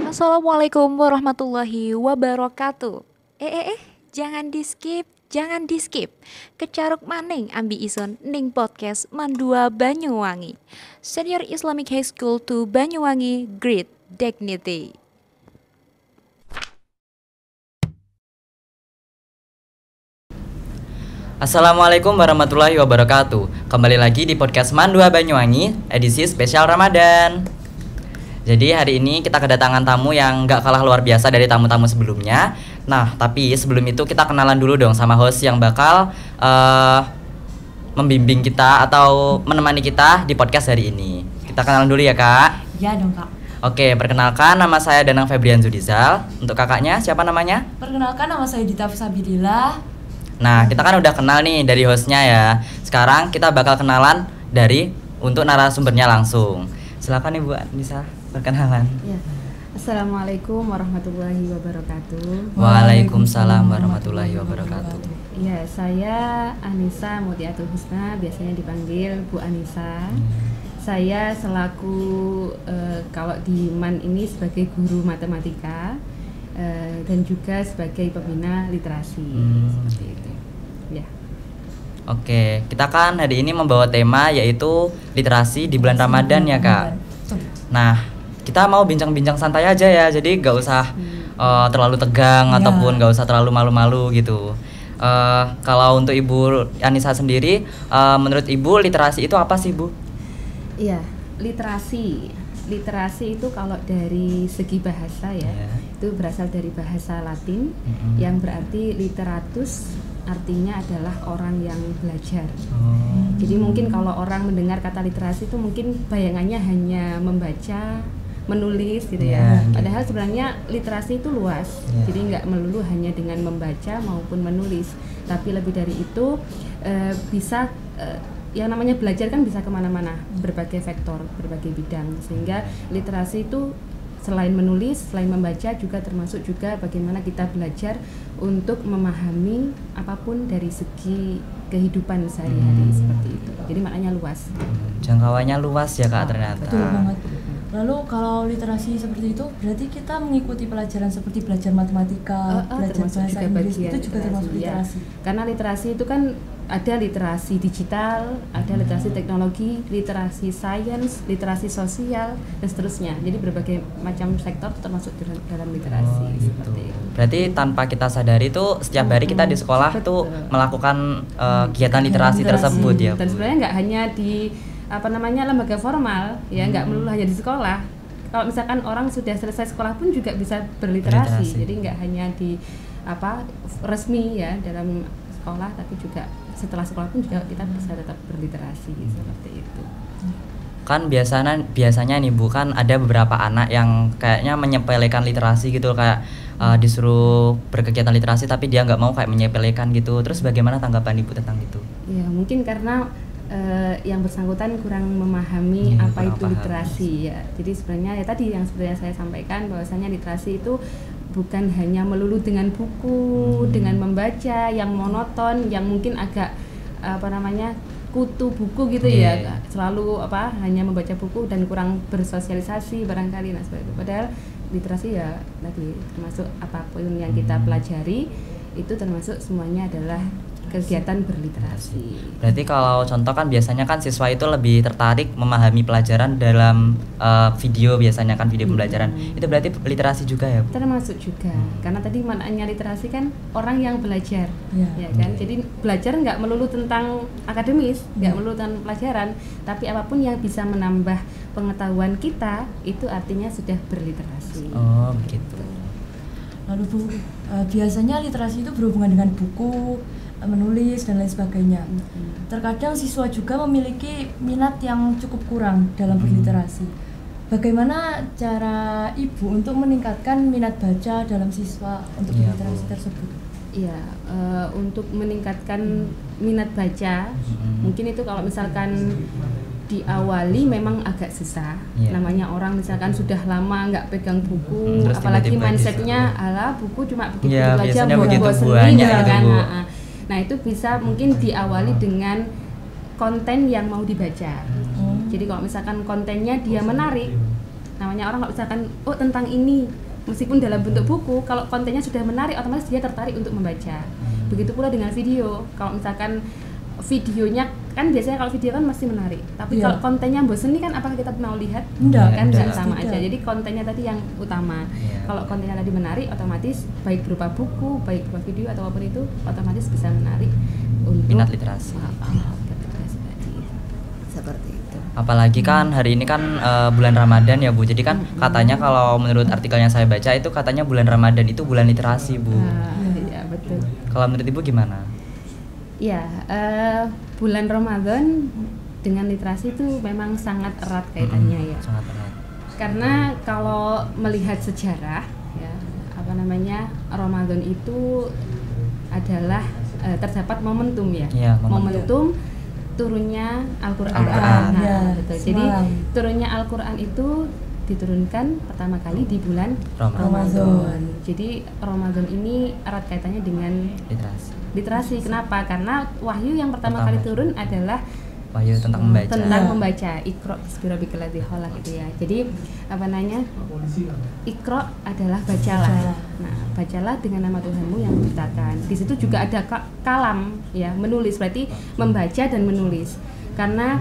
Assalamualaikum warahmatullahi wabarakatuh. Jangan di-skip, jangan di-skip. Kecaruk maning ambi ison ning podcast Mandua Banyuwangi. Senior Islamic High School to Banyuwangi, Great Dignity. Assalamualaikum warahmatullahi wabarakatuh. Kembali lagi di podcast Mandua Banyuwangi, edisi spesial Ramadan. Jadi hari ini kita kedatangan tamu yang gak kalah luar biasa dari tamu-tamu sebelumnya. Nah, tapi sebelum itu kita kenalan dulu dong sama host yang bakal membimbing kita atau menemani kita di podcast hari ini. Kita kenalan dulu ya, Kak. Ya dong, Kak. Oke, perkenalkan nama saya Danang Febrian Zudizal. Untuk kakaknya siapa namanya? Perkenalkan, nama saya Dita Fisabilillah. Nah, kita kan udah kenal nih dari hostnya ya. Sekarang kita bakal kenalan dari untuk narasumbernya langsung. Silakan Ibu Anissa, perkenalan. Ya. Assalamualaikum warahmatullahi wabarakatuh. Waalaikumsalam warahmatullahi wabarakatuh. Ya, saya Anissa Mutiatul Husna, biasanya dipanggil Bu Anissa. Saya selaku kalau di MAN ini sebagai guru matematika dan juga sebagai pembina literasi seperti itu. Ya. Oke, kita kan hari ini membawa tema yaitu literasi di bulan Ramadan ya, Kak. Nah, kita mau bincang-bincang santai aja ya, jadi gak usah terlalu tegang ataupun gak usah terlalu malu-malu gitu. Kalau untuk Ibu Anissa sendiri, menurut Ibu literasi itu apa sih, Bu? Iya, literasi itu kalau dari segi bahasa ya, itu berasal dari bahasa Latin yang berarti literatus, artinya adalah orang yang belajar. Jadi mungkin kalau orang mendengar kata literasi itu mungkin bayangannya hanya membaca, menulis gitu ya. Padahal sebenarnya literasi itu luas. Jadi nggak melulu hanya dengan membaca maupun menulis, tapi lebih dari itu bisa yang namanya belajar kan bisa kemana-mana, berbagai vektor, berbagai bidang, sehingga literasi itu selain menulis, selain membaca juga termasuk juga bagaimana kita belajar untuk memahami apapun dari segi kehidupan sehari-hari seperti itu. Jadi maknanya luas. Jangkauannya luas ya, Kak, ternyata. Betul banget. Lalu kalau literasi seperti itu berarti kita mengikuti pelajaran seperti belajar matematika, belajar bahasa Inggris, itu juga termasuk literasi. Karena literasi itu kan ada literasi digital, ada literasi teknologi, literasi sains, literasi sosial, dan seterusnya. Jadi berbagai macam sektor termasuk dalam literasi seperti itu. Berarti tanpa kita sadari tuh setiap hari kita di sekolah tuh melakukan kegiatan literasi tersebut ya, Bu. Dan sebenarnya nggak hanya di lembaga formal ya, nggak melulu hanya di sekolah. Kalau misalkan orang sudah selesai sekolah pun juga bisa berliterasi. Jadi nggak hanya di resmi ya dalam sekolah, tapi juga setelah sekolah pun juga kita bisa tetap berliterasi seperti itu. Kan biasanya nih Bu, kan ada beberapa anak yang kayaknya menyepelekan literasi gitu, kayak disuruh berkegiatan literasi tapi dia nggak mau, kayak menyepelekan gitu. Terus bagaimana tanggapan Ibu tentang itu? Ya mungkin karena yang bersangkutan kurang memahami apa itu literasi ya. Jadi sebenarnya ya tadi yang sebenarnya saya sampaikan bahwasanya literasi itu bukan hanya melulu dengan buku, dengan membaca yang monoton, yang mungkin agak kutu buku gitu ya, selalu hanya membaca buku dan kurang bersosialisasi barangkali. Nah seperti itu. Padahal literasi ya tadi termasuk apapun yang kita pelajari itu termasuk semuanya adalah kegiatan berliterasi. Berarti kalau contoh kan biasanya kan siswa itu lebih tertarik memahami pelajaran dalam video, biasanya kan video pembelajaran. Itu berarti literasi juga ya, Bu? Termasuk juga. Karena tadi maknanya literasi kan orang yang belajar, ya kan? Jadi belajar nggak melulu tentang akademis, nggak melulu tentang pelajaran, tapi apapun yang bisa menambah pengetahuan kita itu artinya sudah berliterasi. Oh, begitu. Lalu Bu, biasanya literasi itu berhubungan dengan buku, menulis dan lain sebagainya. Terkadang siswa juga memiliki minat yang cukup kurang dalam berliterasi. Bagaimana cara Ibu untuk meningkatkan minat baca dalam siswa untuk berliterasi tersebut? Iya, untuk meningkatkan minat baca, mungkin itu kalau misalkan diawali memang agak susah. Namanya orang misalkan sudah lama nggak pegang buku, apalagi mindsetnya ala buku cuma begitu aja, bosan gitu kan. Nah itu bisa mungkin diawali dengan konten yang mau dibaca. Jadi kalau misalkan kontennya dia menarik, Namanya orang kalau misalkan tentang ini, meskipun dalam bentuk buku, kalau kontennya sudah menarik, otomatis dia tertarik untuk membaca. Begitu pula dengan video. Kalau misalkan videonya kan biasanya kalau video kan masih menarik, tapi kalau kontennya bosen nih kan apakah kita mau lihat? Enggak, sama aja. Jadi kontennya tadi yang utama. Kalau kontennya tadi menarik, otomatis baik berupa buku, baik berupa video atau apapun itu otomatis bisa menarik untuk minat literasi. Seperti itu. Apalagi kan hari ini kan bulan Ramadan ya Bu. Jadi kan katanya kalau menurut artikel yang saya baca itu katanya bulan Ramadan itu bulan literasi Bu. Iya betul. Kalau menurut Ibu gimana? Ya, bulan Ramadan dengan literasi itu memang sangat erat kaitannya ya. Sangat erat. Karena kalau melihat sejarah, ya Ramadan itu adalah terdapat momentum ya. Momentum turunnya Al-Qur'an. Betul. Jadi turunnya Al-Qur'an itu diturunkan pertama kali di bulan Ramadan. Jadi Ramadan ini erat kaitannya dengan literasi. Kenapa? Karena wahyu yang pertama kali turun adalah wahyu tentang membaca. Iqra bismi rabbikal ladzi khalaq gitu ya. Jadi Iqra adalah bacalah. Nah, bacalah dengan nama Tuhanmu yang menciptakan. Di situ juga ada kalam ya, menulis, berarti membaca dan menulis. Karena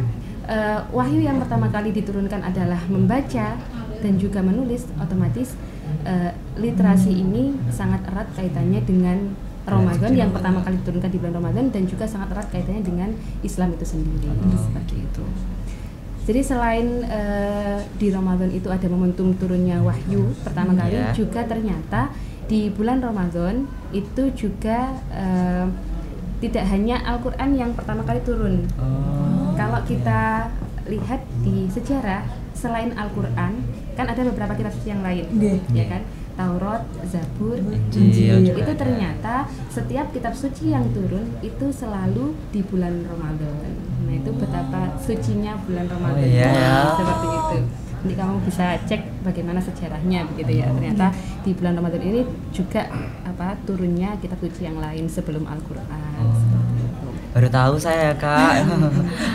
wahyu yang pertama kali diturunkan adalah membaca dan juga menulis, otomatis literasi ini sangat erat kaitannya dengan Ramadan yang pertama kali diturunkan di bulan Ramadan, dan juga sangat erat kaitannya dengan Islam itu sendiri. Seperti itu. Jadi selain di Ramadan itu ada momentum turunnya wahyu pertama kali, juga ternyata di bulan Ramadan itu juga tidak hanya Al-Qur'an yang pertama kali turun. Kalau kita lihat di sejarah, selain Al-Qur'an kan ada beberapa kitab suci yang lain, ya kan? Taurat, Zabur, Injil. Itu ternyata setiap kitab suci yang turun itu selalu di bulan Ramadan. Nah, itu betapa sucinya bulan Ramadan. Seperti itu. Nanti kamu bisa cek bagaimana sejarahnya begitu ya. Ternyata di bulan Ramadan ini juga turunnya kitab suci yang lain sebelum Al-Qur'an. Baru tahu saya, Kak.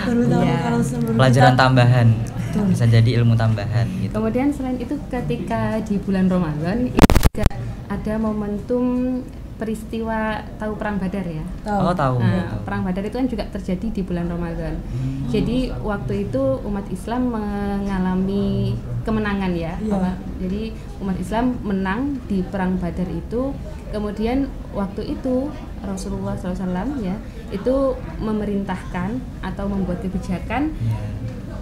Baru tahu kalau sebelum pelajaran tambahan. Bisa jadi ilmu tambahan gitu. Kemudian selain itu ketika di bulan Ramadan itu juga ada momentum peristiwa, tahu perang Badar ya? Tahu. Nah, perang Badar itu kan juga terjadi di bulan Ramadan. Jadi waktu itu umat Islam mengalami kemenangan ya. Jadi umat Islam menang di perang Badar itu. Kemudian waktu itu Rasulullah SAW ya itu memerintahkan atau membuat kebijakan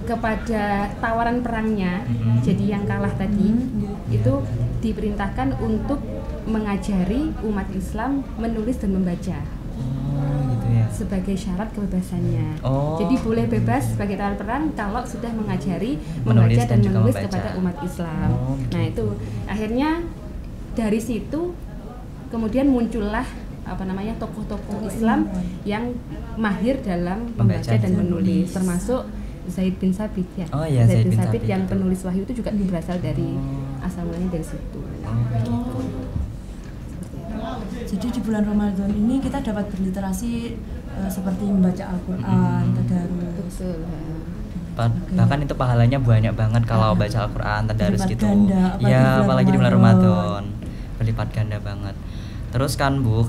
kepada tawaran perangnya, jadi yang kalah tadi itu diperintahkan untuk mengajari umat Islam menulis dan membaca sebagai syarat kebebasannya. Jadi boleh bebas sebagai tawaran perang kalau sudah mengajari membaca dan menulis kepada umat Islam. Nah itu akhirnya dari situ kemudian muncullah tokoh-tokoh Islam yang mahir dalam membaca dan menulis, termasuk Zaid bin Sabit ya. Zaid bin Sabit yang penulis wahyu itu juga berasal dari asal mulanya dari situ. Jadi di bulan Ramadan ini kita dapat berliterasi seperti membaca Al-Qur'an, tadarus. Bahkan itu pahalanya banyak banget kalau baca Al-Qur'an, tadarus gitu. Ya, apalagi di bulan Ramadan. Berlipat ganda banget. Terus kan Bu,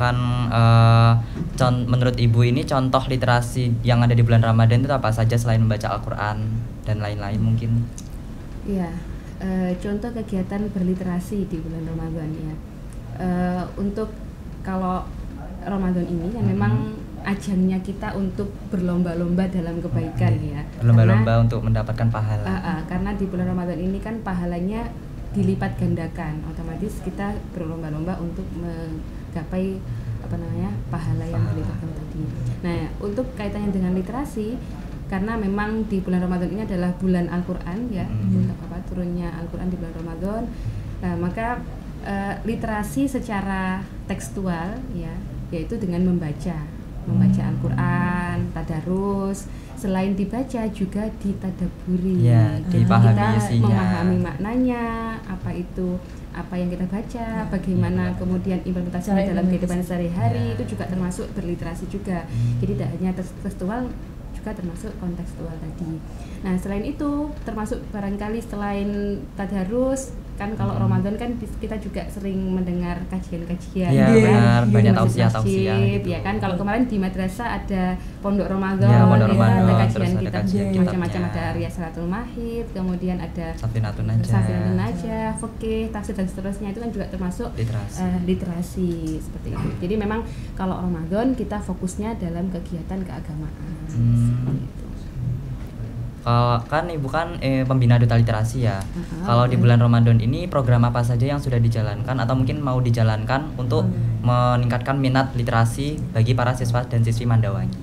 menurut Ibu ini contoh literasi yang ada di bulan Ramadan itu apa saja selain membaca Al-Qur'an dan lain-lain mungkin? Iya, contoh kegiatan berliterasi di bulan Ramadan ya. Untuk kalau Ramadan ini yang memang ajangnya kita untuk berlomba-lomba dalam kebaikan ya. Berlomba-lomba untuk mendapatkan pahala. Karena di bulan Ramadan ini kan pahalanya dilipat gandakan, otomatis kita berlomba-lomba untuk menggapai pahala yang dilipat ganda tadi. Nah, untuk kaitannya dengan literasi, karena memang di bulan Ramadan ini adalah bulan Al-Qur'an ya, turunnya Al-Qur'an di bulan Ramadan. Nah, maka literasi secara tekstual ya, yaitu dengan membaca Al-Qur'an, tadarus. Selain dibaca juga ditadaburi, dipahami kita memahami maknanya, apa yang kita baca, bagaimana kemudian implementasinya dalam kehidupan sehari-hari, itu juga termasuk berliterasi juga. Jadi tidak hanya tekstual, juga termasuk kontekstual tadi. Nah selain itu termasuk barangkali selain tadarus kan kalau Ramadan kan kita juga sering mendengar kajian-kajian ya, benar, banyak tausiah-tausiah gitu. Ya kan kalau kemarin di madrasah ada pondok Ramadan, ya, pondok Ramadan, ada kajian ada kitab kajian macam-macam, ada Riyasalatul Mahid, kemudian ada Safinatun Najah, fikih, tafsir dan seterusnya, itu kan juga termasuk literasi seperti itu. Jadi memang kalau Ramadan kita fokusnya dalam kegiatan keagamaan. Gitu. Kalau kan ibu kan pembina duta literasi ya. Kalau di bulan Ramadan ini program apa saja yang sudah dijalankan atau mungkin mau dijalankan untuk meningkatkan minat literasi bagi para siswa dan siswi Mandawangi?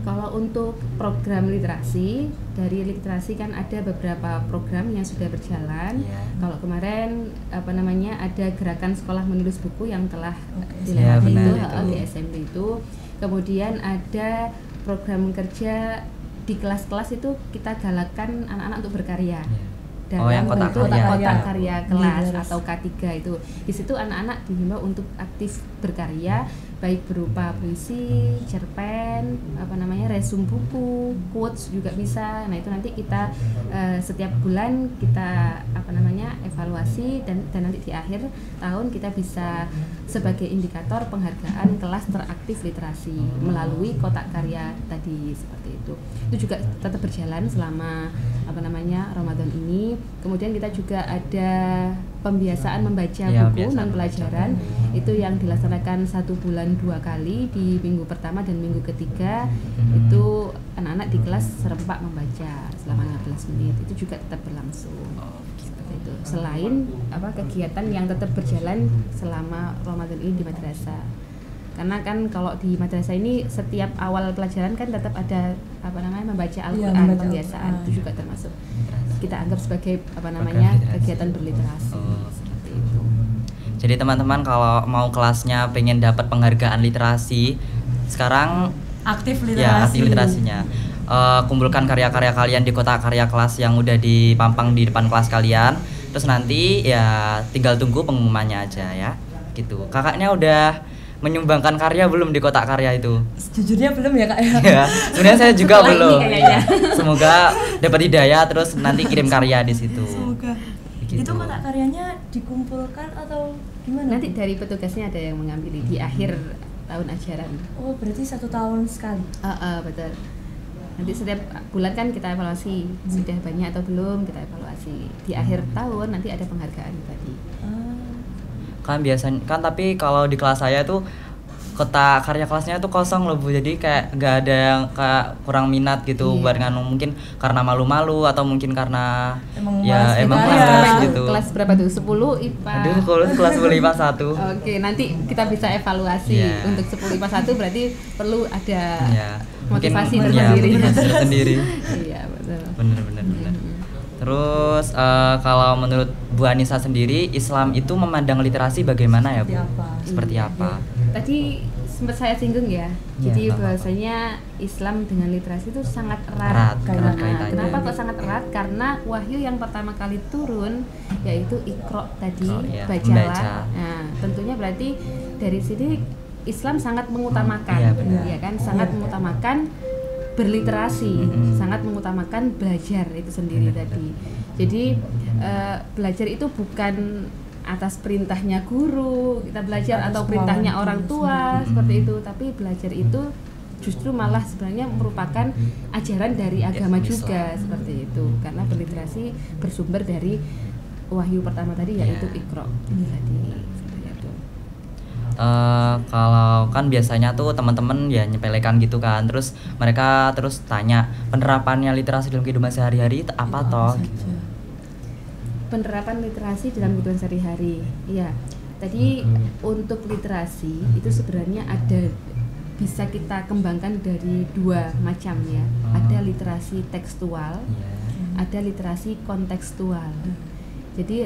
Kalau untuk program literasi, dari literasi kan ada beberapa program yang sudah berjalan. Kalau kemarin ada gerakan sekolah menulis buku yang telah dilewati di SMP itu. Kemudian ada program kerja di kelas-kelas itu kita galakkan anak-anak untuk berkarya dalam bentuk kotak karya kelas atau K3 itu. Di situ anak-anak dihimbau untuk aktif berkarya, baik berupa puisi, cerpen, resum buku, quotes juga bisa. Nah itu nanti kita setiap bulan kita evaluasi dan nanti di akhir tahun kita bisa sebagai indikator penghargaan kelas teraktif literasi melalui kotak karya tadi seperti itu. Itu juga tetap berjalan selama Ramadan ini. Kemudian kita juga ada pembiasaan membaca buku non pelajaran itu yang dilaksanakan 1 bulan 2 kali di minggu pertama dan minggu ketiga. Itu anak-anak di kelas serempak membaca selama 15 menit. Itu juga tetap berlangsung. Seperti itu. Selain kegiatan yang tetap berjalan selama Ramadan ini di madrasah. Karena kan kalau di madrasah ini setiap awal pelajaran kan tetap ada membaca Al-Qur'an, pembiasaan. Itu juga termasuk kita anggap sebagai kegiatan berliterasi. Seperti itu. Jadi teman-teman kalau mau kelasnya pengen dapat penghargaan literasi, sekarang aktif literasi. Ya, aktif literasinya. Kumpulkan karya-karya kalian di kotak karya kelas yang udah dipampang di depan kelas kalian. Terus nanti ya tinggal tunggu pengumumannya aja ya. Gitu. Kakaknya udah menyumbangkan karya belum di kotak karya itu? Sejujurnya belum ya kak ya. Ya, sebenarnya saya juga belum. Semoga dapat hidayah terus nanti kirim karya di situ. Semoga. Gitu. Itu kotak karyanya dikumpulkan atau gimana? Nanti dari petugasnya ada yang mengambil di akhir tahun ajaran. Oh berarti 1 tahun sekali? Betul. Nanti setiap bulan kan kita evaluasi sudah banyak atau belum, kita evaluasi. Di akhir tahun nanti ada penghargaan tadi. Kan biasanya kan tapi kalau di kelas saya tuh kotak karya kelasnya tuh kosong loh Bu, jadi kayak nggak ada yang kayak kurang minat gitu buat nganu, mungkin karena malu-malu atau mungkin karena emang malas gitu. Kelas berapa tuh? 10 IPA. Aduh, kelas 10 IPA 1. Oke, nanti kita bisa evaluasi untuk 10 IPA 1 berarti perlu ada motivasi tersendiri. Iya, betul. Bener. Terus kalau menurut Bu Anissa sendiri, Islam itu memandang literasi bagaimana ya Bu? Seperti apa? Tadi sempat saya singgung ya. Jadi bahwasanya Islam dengan literasi itu sangat erat. Kenapa kok sangat erat? Karena wahyu yang pertama kali turun yaitu Iqra tadi, bacalah. Nah, tentunya berarti dari sini Islam sangat mengutamakan, ya kan? Sangat mengutamakan berliterasi, sangat mengutamakan belajar itu sendiri tadi. Jadi belajar itu bukan atas perintahnya guru kita belajar atau perintahnya orang tua seperti itu, tapi belajar itu justru malah sebenarnya merupakan ajaran dari agama juga seperti itu, karena berliterasi bersumber dari wahyu pertama tadi yaitu Iqra tadi. Kalau kan biasanya tuh teman-teman ya nyepelekan gitu kan, terus mereka terus tanya penerapannya literasi dalam kehidupan sehari-hari itu apa toh? Penerapan literasi dalam kehidupan sehari-hari, ya. Tadi untuk literasi itu sebenarnya bisa kita kembangkan dari 2 macam ya. Ada literasi tekstual, ada literasi kontekstual. Jadi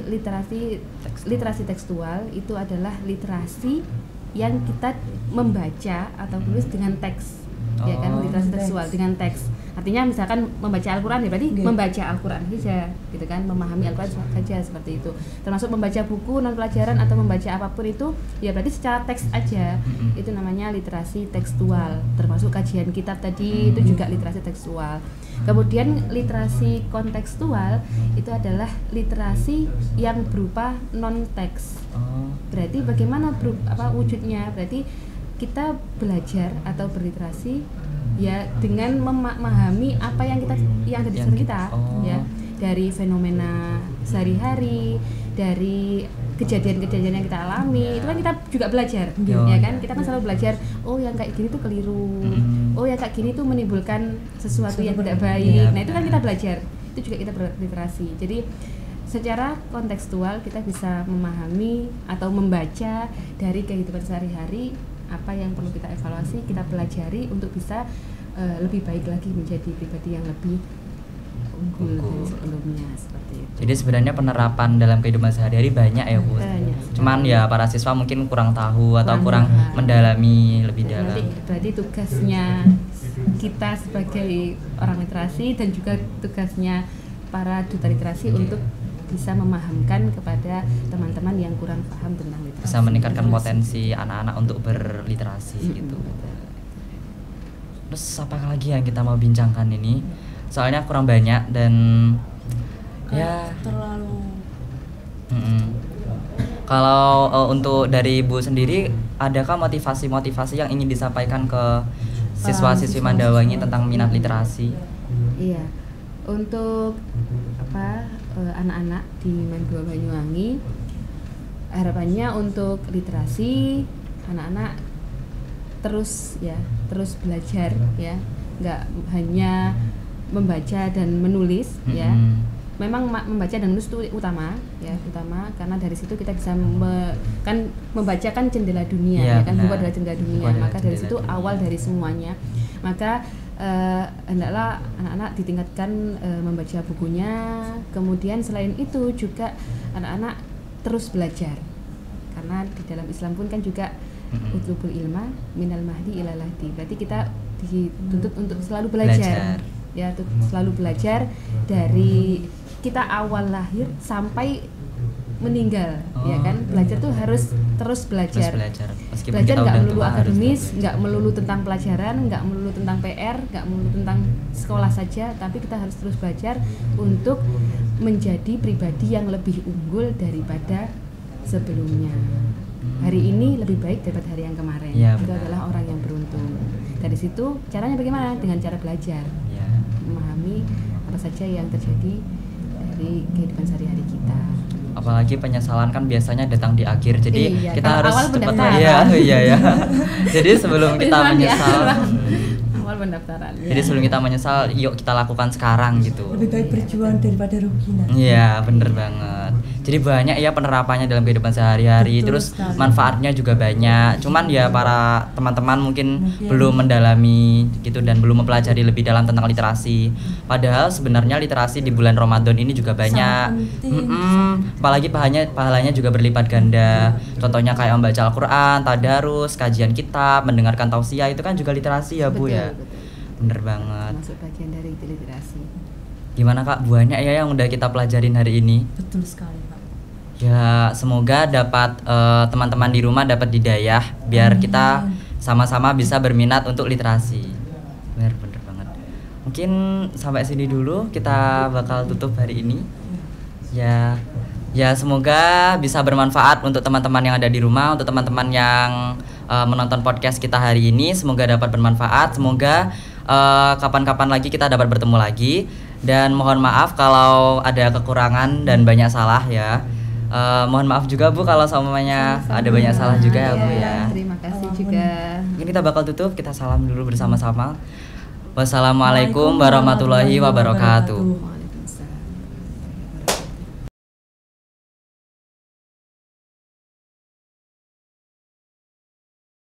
literasi tekstual itu adalah literasi yang kita membaca atau tulis dengan teks, ya kan, literasi tekstual dengan teks. Artinya misalkan membaca Al-Quran ya berarti membaca Al-Quran saja gitu kan, memahami Al-Quran saja seperti itu. Termasuk membaca buku non pelajaran atau membaca apapun itu ya berarti secara teks aja. Itu namanya literasi tekstual. Termasuk kajian kitab tadi itu juga literasi tekstual. Kemudian literasi kontekstual itu adalah literasi yang berupa non teks. Berarti bagaimana wujudnya? Berarti kita belajar atau berliterasi ya dengan memahami apa yang ada di sekitar kita ya, dari fenomena sehari-hari, dari kejadian-kejadian yang kita alami, itu kan kita juga belajar ya kan, kita kan selalu belajar, oh yang kayak gini tuh keliru, oh yang kayak gini tuh menimbulkan sesuatu yang tidak baik. Nah itu kan kita belajar, itu juga kita berliterasi. Jadi secara kontekstual kita bisa memahami atau membaca dari kehidupan sehari-hari apa yang perlu kita evaluasi, kita pelajari untuk bisa lebih baik lagi menjadi pribadi yang lebih unggul dari sebelumnya, seperti itu. Jadi sebenarnya penerapan dalam kehidupan sehari-hari banyak ya Bu. Cuman ya para siswa mungkin kurang tahu atau kurang mendalami lebih dalam. Berarti tugasnya kita sebagai orang literasi dan juga tugasnya para duta literasi untuk bisa memahamkan kepada teman-teman yang kurang paham tentang literasi. Bisa meningkatkan potensi anak-anak untuk berliterasi gitu. Terus apa lagi yang kita mau bincangkan ini? Soalnya kurang banyak dan ya terlalu. Kalau untuk dari Ibu sendiri, adakah motivasi-motivasi yang ingin disampaikan ke siswa-siswi Mandawangi tentang minat literasi? Iya, untuk anak-anak di Mandua Banyuwangi, harapannya untuk literasi anak-anak terus belajar ya, nggak hanya membaca dan menulis ya. Memang membaca dan menulis itu utama karena dari situ kita bisa membaca kan jendela dunia ya kan, buku adalah jendela dunia, maka dari situ awal dari semuanya. Maka hendaklah anak-anak ditingkatkan membaca bukunya. Kemudian selain itu juga anak-anak terus belajar, karena di dalam Islam pun kan juga utlubul ilma minal mahdi ilal lahdi. Berarti kita dituntut untuk selalu belajar. Ya, selalu belajar dari kita awal lahir sampai meninggal, ya kan. Belajar tuh harus terus belajar. Belajar nggak melulu akademis, nggak melulu tentang pelajaran, nggak melulu tentang PR, nggak melulu tentang sekolah saja, tapi kita harus terus belajar untuk menjadi pribadi yang lebih unggul daripada sebelumnya. Hari ini lebih baik daripada hari yang kemarin. Itu adalah orang yang beruntung. Dari situ caranya bagaimana? Dengan cara belajar, memahami apa saja yang terjadi dari kehidupan sehari-hari kita. Apalagi penyesalan kan biasanya datang di akhir, jadi kita harus cepat. Iya. Jadi sebelum kita menyesal, awal pendaftaran. Jadi sebelum kita menyesal, yuk kita lakukan sekarang gitu. Lebih baik berjuang daripada rugi nanti. Iya, bener banget. Jadi banyak ya penerapannya dalam kehidupan sehari-hari. Betul terus sekali. Manfaatnya juga banyak. Cuman ya para teman-teman mungkin belum mendalami gitu dan belum mempelajari lebih dalam tentang literasi. Padahal sebenarnya literasi di bulan Ramadan ini juga banyak. Apalagi pahalanya juga berlipat ganda. Contohnya kayak membaca Al-Quran, tadarus, kajian kitab, mendengarkan tausiah, itu kan juga literasi ya Bu. Betul. Bener banget. Masuk bagian dari literasi. Gimana Kak, banyak ya yang udah kita pelajarin hari ini. Betul sekali Pak. Ya semoga dapat teman-teman di rumah dapat hidayah biar kita sama-sama bisa berminat untuk literasi. Bener banget. Mungkin sampai sini dulu kita bakal tutup hari ini. Ya semoga bisa bermanfaat untuk teman-teman yang ada di rumah, untuk teman-teman yang menonton podcast kita hari ini. Semoga dapat bermanfaat. Semoga kapan-kapan lagi kita dapat bertemu lagi. Dan mohon maaf kalau ada kekurangan dan banyak salah ya. Mohon maaf juga Bu kalau semuanya ada banyak salah juga ya Bu ya. Terima kasih juga. Mungkin kita bakal tutup, kita salam dulu bersama-sama. Wassalamualaikum warahmatullahi wabarakatuh.